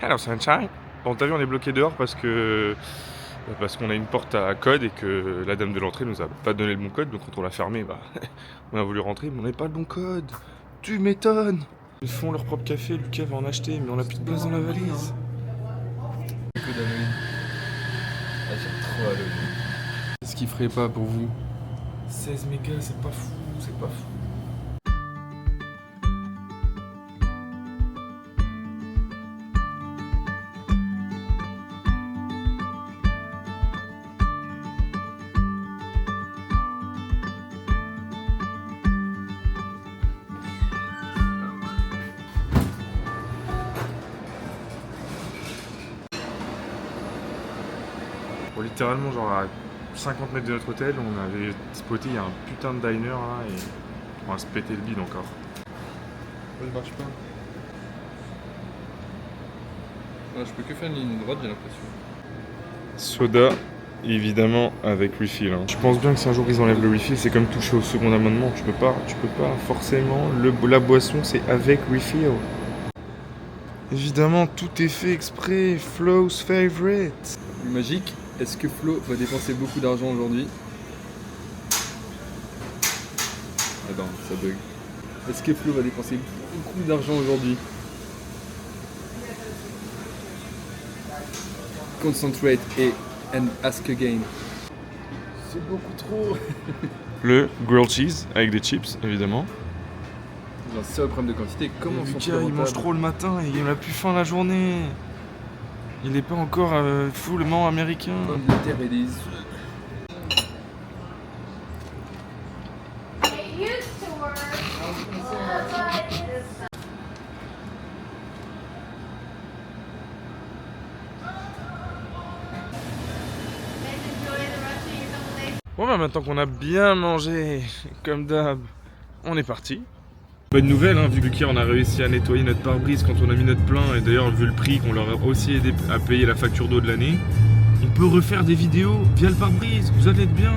Alors Sunshine. Bon, t'as vu, on est bloqué dehors parce qu'on a une porte à code et que la dame de l'entrée nous a pas donné le bon code, donc quand on l'a fermé, bah on a voulu rentrer mais on n'avait pas le bon code. Tu m'étonnes. Ils font leur propre café, Lucas va en acheter, mais on a plus de place dans la valise. Écoute d'Halloween. Ah, j'aime trop Halloween. Qu'est-ce qu'il ferait pas pour vous? 16 mégas, c'est pas fou, c'est pas fou. Bon, littéralement, genre à 50 mètres de notre hôtel, on avait spoté, il y a un putain de diner là et on va se péter le bide encore. Ça marche pas. Ah, je peux que faire une ligne droite, j'ai l'impression. Soda, évidemment, avec refill. Je pense bien que si un jour ils enlèvent le refill, c'est comme toucher au second amendement. Tu peux pas forcément. La boisson, c'est avec refill. Évidemment, tout est fait exprès. Flo's favorite. Magique, est-ce que Flo va dépenser beaucoup d'argent aujourd'hui? Attends, ça bug. Est-ce que Flo va dépenser beaucoup d'argent aujourd'hui? Concentrate and ask again. C'est beaucoup trop. Le grilled cheese avec des chips, évidemment. J'ai un sérieux problème de quantité. Comment sont Lucas, il mange trop le matin et il a plus faim la journée. Il n'est pas encore fullement américain. Pommes de terre et des œufs. It used to work, but enjoy the rest of your couple days. Bon bah maintenant qu'on a bien mangé, comme d'hab, on est parti. Bonne nouvelle, hein, vu que Lucas, on a réussi à nettoyer notre pare-brise quand on a mis notre plein, et d'ailleurs vu le prix qu'on leur a aussi aidé à payer la facture d'eau de l'année, on peut refaire des vidéos via le pare-brise, vous allez être bien.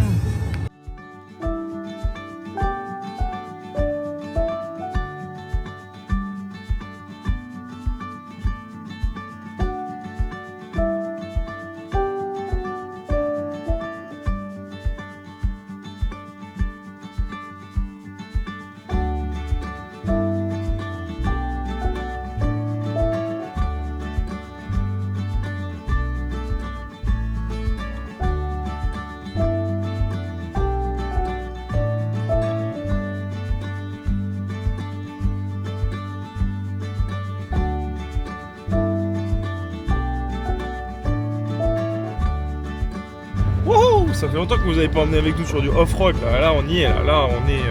Wouhou, ça fait longtemps que vous n'avez pas emmené avec nous sur du off-road. Là on y est, là on est...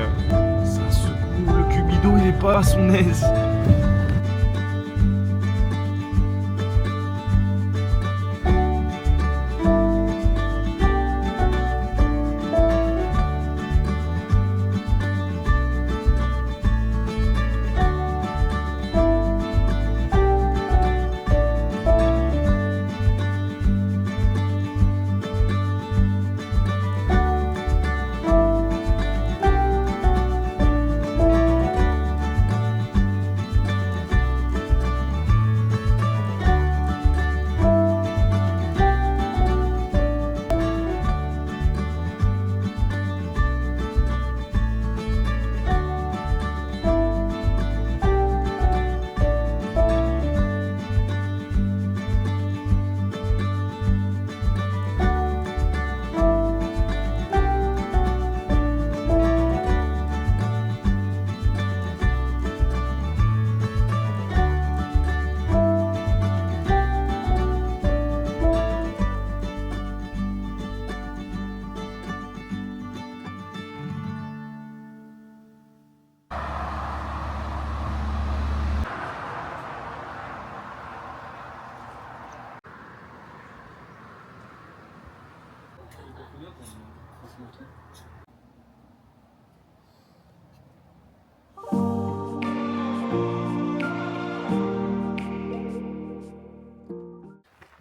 Ça secoue, le cubido il est pas à son aise.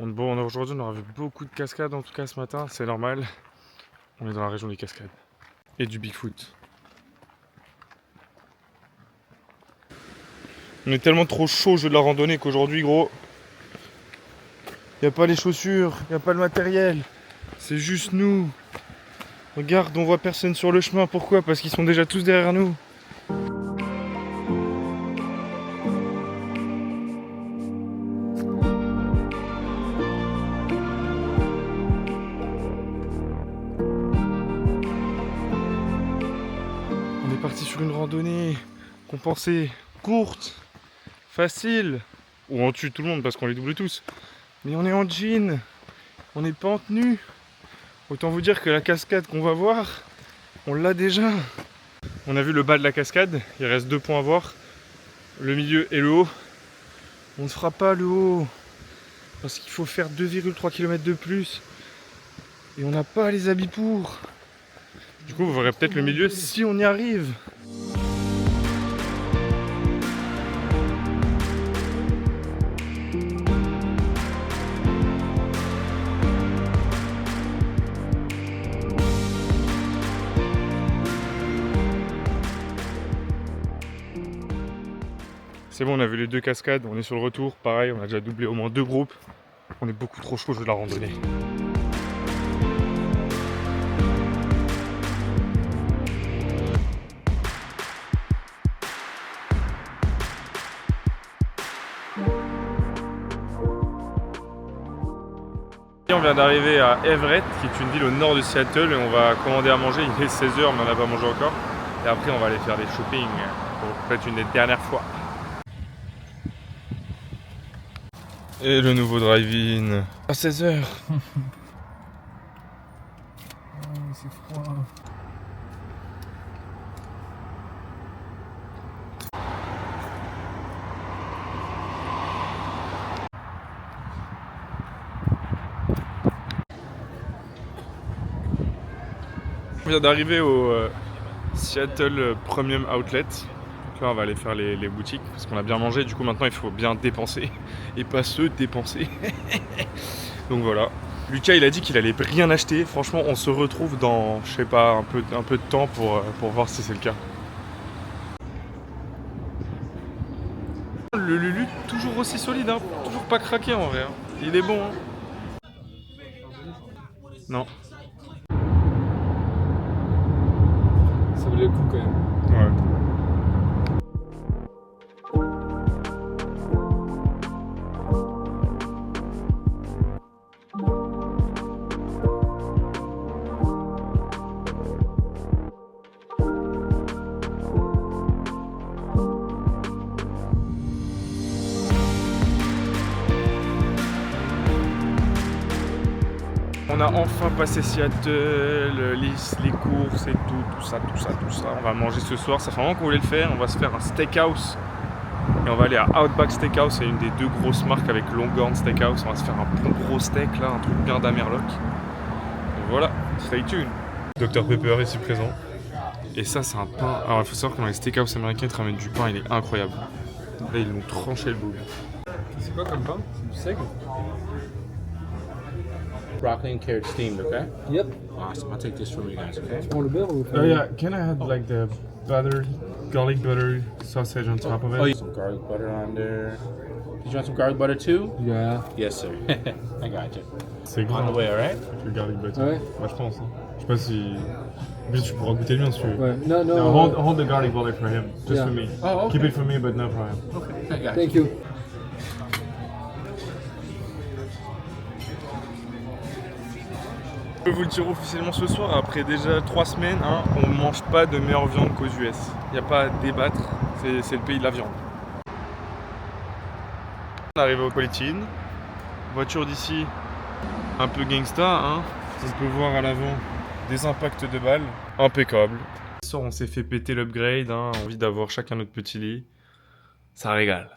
Bon, aujourd'hui on aura vu beaucoup de cascades en tout cas ce matin, c'est normal. On est dans la région des cascades. Et du Bigfoot. On est tellement trop chaud au jeu de la randonnée qu'aujourd'hui gros, Y a pas les chaussures, y a pas le matériel. C'est juste nous. Regarde, on voit personne sur le chemin. Pourquoi? Parce qu'ils sont déjà tous derrière nous. On est parti sur une randonnée qu'on pensait courte, facile. Ou on tue tout le monde parce qu'on les double tous. Mais on est en jean. On n'est pas en tenue. Autant vous dire que la cascade qu'on va voir, on l'a déjà. On a vu le bas de la cascade, il reste 2 points à voir. Le milieu et le haut. On ne fera pas le haut. Parce qu'il faut faire 2,3 km de plus. Et on n'a pas les habits pour. Du coup vous verrez peut-être le milieu si on y arrive. C'est bon, on a vu les 2 cascades, on est sur le retour, pareil, on a déjà doublé au moins 2 groupes. On est beaucoup trop chaud de la randonnée. On vient d'arriver à Everett, qui est une ville au nord de Seattle, et on va commander à manger. Il est 16h, mais on n'a pas mangé encore. Et après, on va aller faire des shopping pour peut-être une des dernières fois. Et le nouveau drive-in à 16h. C'est froid. On vient d'arriver au Seattle Premium Outlet. Donc là, on va aller faire les boutiques parce qu'on a bien mangé. Du coup, maintenant, il faut bien dépenser et pas se dépenser. Donc voilà. Lucas, il a dit qu'il allait rien acheter. Franchement, on se retrouve dans, je sais pas, un peu de temps pour voir si c'est le cas. Le Lulu, toujours aussi solide, hein. Toujours pas craqué en vrai. Hein. Il est bon. Hein. Non. Ça valait le coup quand même. Ouais. On a enfin passé Seattle, les courses et tout ça. On va manger ce soir, ça fait un moment qu'on voulait le faire. On va se faire un steakhouse. Et on va aller à Outback Steakhouse, c'est une des 2 grosses marques avec Longhorn Steakhouse. On va se faire un bon gros steak là, un truc bien d'Amerloc. Donc voilà, stay tuned. Dr Pepper ici présent. Et ça c'est un pain. Alors il faut savoir que dans les steakhouse américains ils te ramènent du pain, il est incroyable. Là ils l'ont tranché le bout. C'est quoi comme pain? C'est du seigle? Broccoli and carrot steamed, okay? Yep. Awesome. I'll take this from you guys, okay? Tu prends le beurre ou Oh yeah, can I have like the butter, garlic butter sausage on top of it? Oh, yeah. Some garlic butter on there. Did you want some garlic butter too? Yeah. Yes, sir. I got you. C'est On the grand way, alright? le garlic butter. Ouais. Moi je pense. Hein. Je sais pas si. Mais tu pourras goûter le mien si tu veux. Ouais. Non, No, non. hold the garlic butter for him, just Yeah. for me. Oh, okay. Keep it for me, but not for him. Okay, I got Thank you. you. Je peux vous le dire officiellement ce soir, après déjà 3 semaines, hein, on ne mange pas de meilleure viande qu'aux US. Il n'y a pas à débattre, c'est le pays de la viande. On est arrivé au Politin, voiture d'ici un peu gangsta, hein. On peut voir à l'avant des impacts de balles, impeccable. Ce soir on s'est fait péter l'upgrade, hein, envie d'avoir chacun notre petit lit, ça régale.